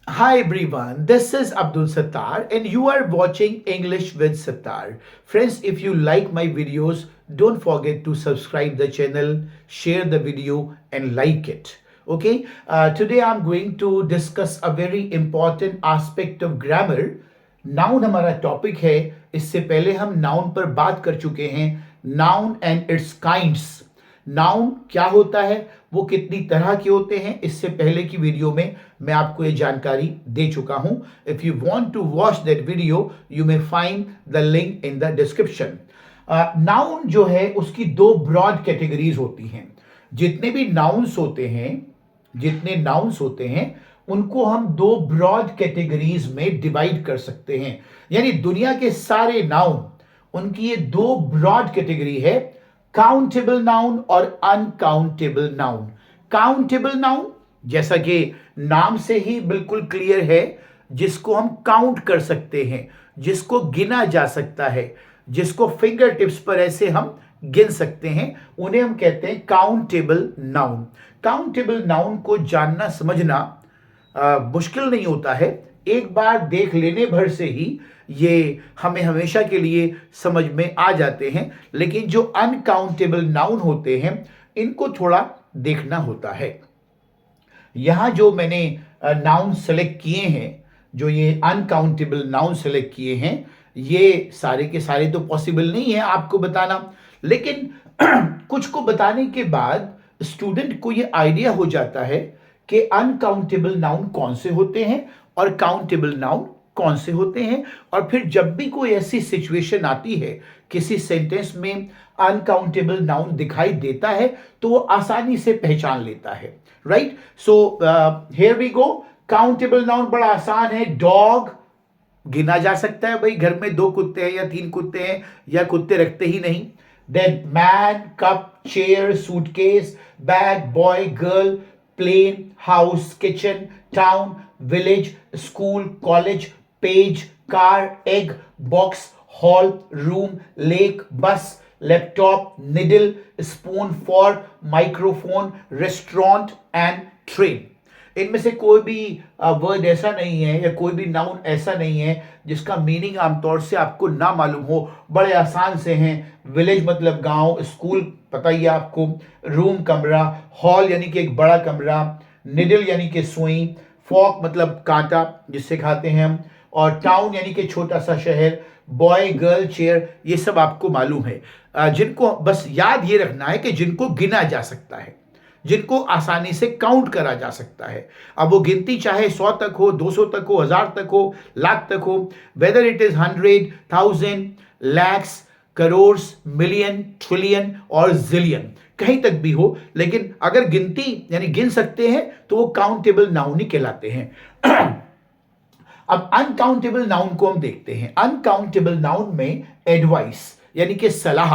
Hi everyone, this is Abdul Sattar and you are watching English with Sattar. Friends, if you like my videos, don't forget to subscribe the channel, share the video and like it. Okay, today I'm going to discuss a very important aspect of grammar. Noun हमारा topic है। इससे पहले हम noun पर बात कर चुके हैं, noun and it's kinds. Noun क्या होता है, वो कितनी तरह के होते हैं, इससे पहले की वीडियो में मैं आपको ये जानकारी दे चुका हूं। If you want to watch that video you may find the link in the description. Noun जो है उसकी दो ब्रॉड कैटेगरीज होती हैं। जितने भी नाउन्स होते हैं, जितने नाउन्स होते हैं उनको हम दो ब्रॉड कैटेगरीज में डिवाइड कर सकते हैं। यानी दुनिया के सारे नाउन, उनकी ये दो ब्रॉड कैटेगरी है, काउंटेबल नाउन और अनकाउंटेबल नाउन। काउंटेबल नाउन जैसा कि नाम से ही बिल्कुल क्लियर है, जिसको हम काउंट कर सकते हैं, जिसको गिना जा सकता है, जिसको फिंगर टिप्स पर ऐसे हम गिन सकते हैं, उन्हें हम कहते हैं काउंटेबल नाउन। काउंटेबल नाउन को जानना समझना मुश्किल नहीं होता है। एक बार देख लेने भर से ही ये हमें हमेशा के लिए समझ में आ जाते हैं। लेकिन जो अनकाउंटेबल नाउन होते हैं इनको थोड़ा देखना होता है। यहां जो मैंने नाउन सेलेक्ट किए हैं, जो ये अनकाउंटेबल नाउन सेलेक्ट किए हैं, ये सारे के सारे तो पॉसिबल नहीं है आपको बताना, लेकिन कुछ को बताने के बाद स्टूडेंट को ये आइडिया हो जाता है कि अनकाउंटेबल नाउन कौन से होते हैं और काउंटेबल नाउन कौन से होते हैं। और फिर जब भी कोई ऐसी सिचुएशन आती है, किसी सेंटेंस में अनकाउंटेबल नाउन दिखाई देता है, तो वो आसानी से पहचान लेता है। Right, so here we go. Countable noun बड़ा आसान है। डॉग गिना जा सकता है, भाई घर में दो कुत्ते हैं या तीन कुत्ते हैं या कुत्ते रखते ही नहीं। Then man, cup, chair, suitcase, bag, boy, girl, plane, house, kitchen, town, village, school, college, page, car, egg, box, hall, room, lake, bus, laptop, needle, spoon, fork, microphone, restaurant and train. इनमें से कोई भी word ऐसा नहीं है या कोई भी नाउन ऐसा नहीं है जिसका मीनिंग आमतौर से आपको ना मालूम हो। बड़े आसान से हैं। विलेज मतलब गांव, स्कूल पता ही है आपको, रूम कमरा, हॉल यानी कि एक बड़ा कमरा, निडल यानी कि सुई, फॉक मतलब कांटा जिससे खाते हैं हम, और टाउन यानी कि छोटा सा शहर, बॉय, गर्ल, चेयर, ये सब आपको मालूम है। जिनको बस याद ये रखना है कि जिनको गिना जा सकता है, जिनको आसानी से काउंट करा जा सकता है। अब वो गिनती चाहे 100 तक हो, 200 तक हो, 1000 तक हो, लाख तक हो, whether it is 100, 1000, lakhs, crore, million, trillion और जिलियन, कहीं तक भी हो, लेकिन अगर गिनती यानी गिन सकते हैं तो वो काउंटेबल नाउन ही कहलाते हैं। अब अनकाउंटेबल नाउन को हम देखते हैं। अनकाउंटेबल नाउन में एडवाइस यानी कि सलाह।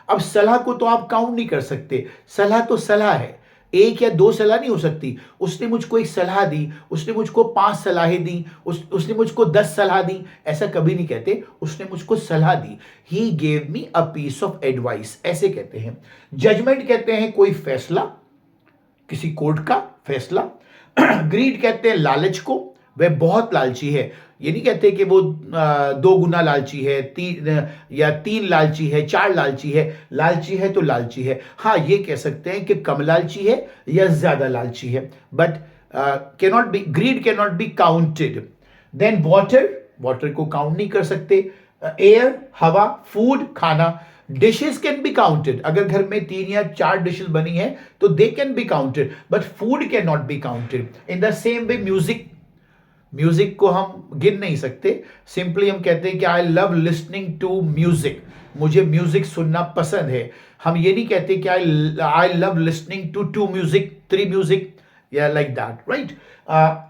अब सलाह को तो आप काउंट नहीं कर सकते, सलाह तो सलाह है, एक या दो सलाह नहीं हो सकती। उसने मुझको एक सलाह दी, उसने मुझको 5 सलाहें दी, उसने मुझको 10 सलाह दी, ऐसा कभी नहीं कहते। उसने मुझको सलाह दी, he gave me a piece of advice, ऐसे कहते हैं। जजमेंट कहते हैं कोई फैसला, किसी कोर्ट का फैसला। ग्रीड कहते हैं लालच को, वह बहुत लालची है। ये नहीं कहते कि वो 2 गुना लालची है, 3 लालची है, 4 लालची है। लालची है तो लालची है। हाँ, ये कह सकते हैं कि कम लालची है या ज्यादा लालची है, but cannot be, greed cannot be counted. Then water, water को काउंट नहीं कर सकते। एयर हवा, फूड खाना, डिशेस कैन बी काउंटेड। अगर घर में 3 या 4 डिशेस बनी है तो they can be counted, but food can not be counted. In the same way music, music को हम गिन नहीं सकते। सिंपली हम कहते हैं कि I love listening to music, मुझे म्यूजिक सुनना पसंद है। हम ये नहीं कहते कि I love listening to 2 music, 3 music या लाइक दैट। राइट,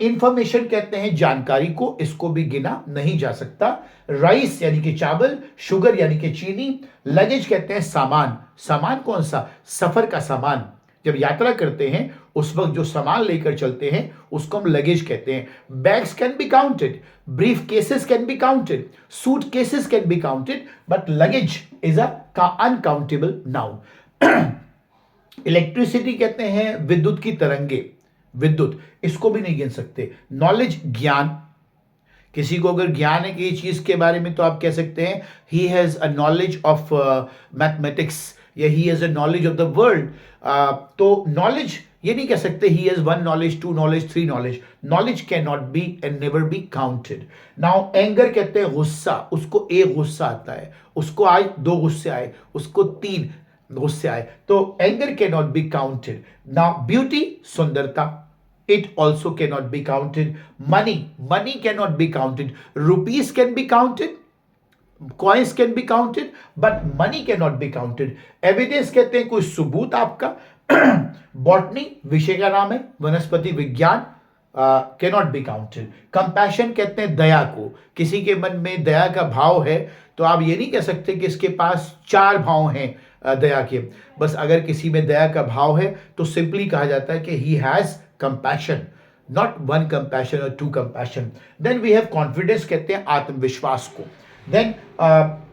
इंफॉर्मेशन कहते हैं जानकारी को, इसको भी गिना नहीं जा सकता। राइस यानी कि चावल, शुगर यानी कि चीनी, लगेज कहते हैं सामान। सामान कौन सा? सफर का सामान। जब यात्रा करते हैं उस वक्त जो सामान लेकर चलते हैं उसको हम लगेज कहते हैं। Bags can be counted, brief cases can be counted, suit cases can be counted, but luggage is a uncountable noun. Electricity कहते हैं विद्युत की तरंगे, विद्युत, इसको भी नहीं गिन सकते। नॉलेज ज्ञान, किसी को अगर ज्ञान है कि चीज के बारे में तो आप कह सकते हैं he has a knowledge of mathematics या he has a knowledge of the world. तो नॉलेज ये नहीं कह सकते he has one knowledge, two knowledge, three knowledge. Knowledge can not be and never be counted. Now anger कहते हैं गुस्सा, उसको एक गुस्सा आता है, उसको आज दो गुस्से आए, उसको तीन गुस्से आए, तो anger can not be counted. Now beauty, सुंदरता, it also cannot be counted. Money cannot be counted. Rupees can be counted, coins can be counted, but money cannot be counted. Evidence कहते हैं कोई सबूत आपका। बॉटनी विषय का नाम है, वनस्पति विज्ञान, कैनॉट बी काउंटेड। कंपैशन कहते हैं दया को, किसी के मन में दया का भाव है तो आप ये नहीं कह सकते कि इसके पास चार भाव हैं दया के। बस अगर किसी में दया का भाव है तो सिंपली कहा जाता है कि he has compassion, not one compassion और two compassion. Then we have confidence, कहते हैं आत्मविश्वास को। देन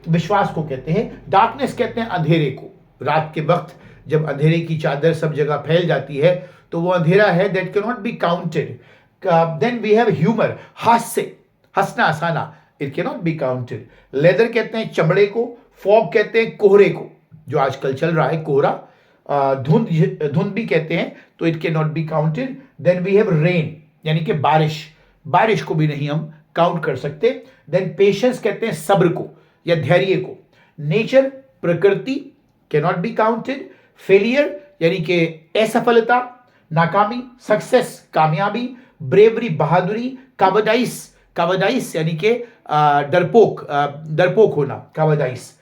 विश्वास को कहते हैं डार्कनेस, कहते हैं अंधेरे को। रात के वक्त जब अंधेरे की चादर सब जगह फैल जाती है तो वो अंधेरा है, that can not be counted. Then we have humour, हास्य, हंसना हंसाना, it can not be counted. Leather कहते हैं चमड़े को। फॉग कहते हैं कोहरे को, जो आजकल चल रहा है कोहरा। धुंध भी कहते हैं, तो it can not be counted. Then we have rain, यानी कि बारिश, बारिश को भी नहीं हम काउंट कर सकते। देन पेशेंस कहते हैं सब्र को या धैर्य को। नेचर, प्रकृति, can not be counted. Failure यानी कि असफलता, नाकामी, सक्सेस, कामयाबी। ब्रेवरी, बहादुरी। कावडाइस, कावडाइस यानी कि डरपोक होना, कावडाइस।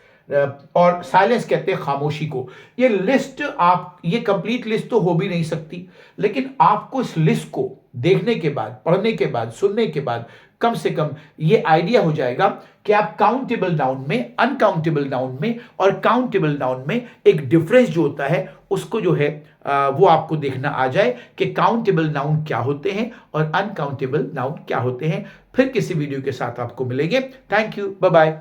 और साइलेंस कहते हैं खामोशी को। ये लिस्ट आप, ये कंप्लीट लिस्ट तो हो भी नहीं सकती, लेकिन आपको इस लिस्ट को देखने के बाद, पढ़ने के बाद, सुनने के बाद कम से कम ये आइडिया हो जाएगा कि आप काउंटेबल नाउन में, अनकाउंटेबल नाउन में और काउंटेबल नाउन में एक डिफरेंस जो होता है उसको जो है वो आपको देखना आ जाए कि काउंटेबल नाउन क्या होते हैं और अनकाउंटेबल नाउन क्या होते हैं। फिर किसी वीडियो के साथ आपको मिलेंगे। Thank you, bye bye.